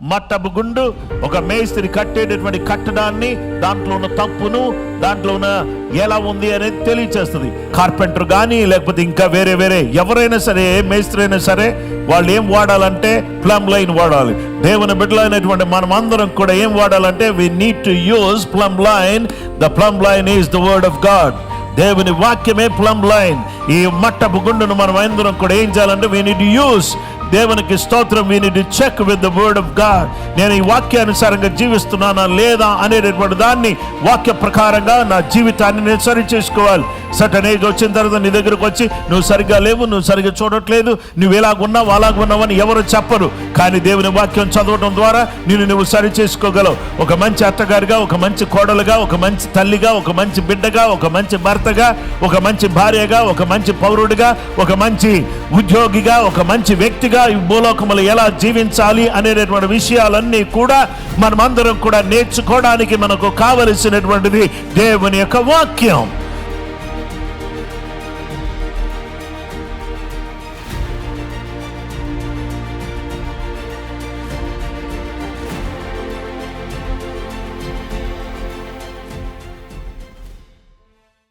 మట్టపు గుండు ఒక మేస్త్రి కట్టేటటువంటి కట్టడాన్ని, దాంట్లో ఉన్న తప్పును, దాంట్లో ఉన్న ఎలా ఉంది అనేది తెలియచేస్తుంది. కార్పెంటర్ కానీ లేకపోతే ఇంకా వేరే ఎవరైనా సరే, ఏ మేస్త్రి అయినా సరే, వాళ్ళు ఏం వాడాలంటే ప్లమ్ లైన్ వాడాలి. దేవుని బిడ్డలైనటువంటి మనం అందరం కూడా ఏం వాడాలంటే we need to use plumb line. The plumb line is the word of God. దేవుని వాక్యమే ప్లమ్ లైన్. ఈ మట్టపు గుండును మనం అందరం కూడా ఏం చేయాలంటే we need to use, దేవునికి స్తోత్రం, we need to check with the word of God. నేను ఈ వాక్యానుసారంగా జీవిస్తున్నానా లేదా అనేటటువంటి దాన్ని వాక్య ప్రకారంగా నా జీవితాన్ని నేను సరి చేసుకోవాలి. సర్టన్ ఏజ్ వచ్చిన తర్వాత నీ దగ్గరకు వచ్చి నువ్వు సరిగ్గా లేవు, నువ్వు సరిగ్గా చూడట్లేదు, నువ్వు ఎలాగున్నావు అలాగున్నావని ఎవరు చెప్పరు. కానీ దేవుని వాక్యం చదవడం ద్వారా నువ్వు సరి చేసుకోగలవు. ఒక మంచి అత్తగారిగా, ఒక మంచి కోడలుగా, ఒక మంచి తల్లిగా, ఒక మంచి బిడ్డగా, ఒక మంచి భర్తగా, ఒక మంచి భార్యగా, ఒక మంచి పౌరుడిగా, ఒక మంచి ఉద్యోగిగా, ఒక మంచి వ్యక్తిగా ఈ భూలోకములు ఎలా జీవించాలి అనేటటువంటి విషయాలన్నీ కూడా మనమందరం కూడా నేర్చుకోవడానికి మనకు కావలసినటువంటిది దేవుని యొక్క వాక్యం.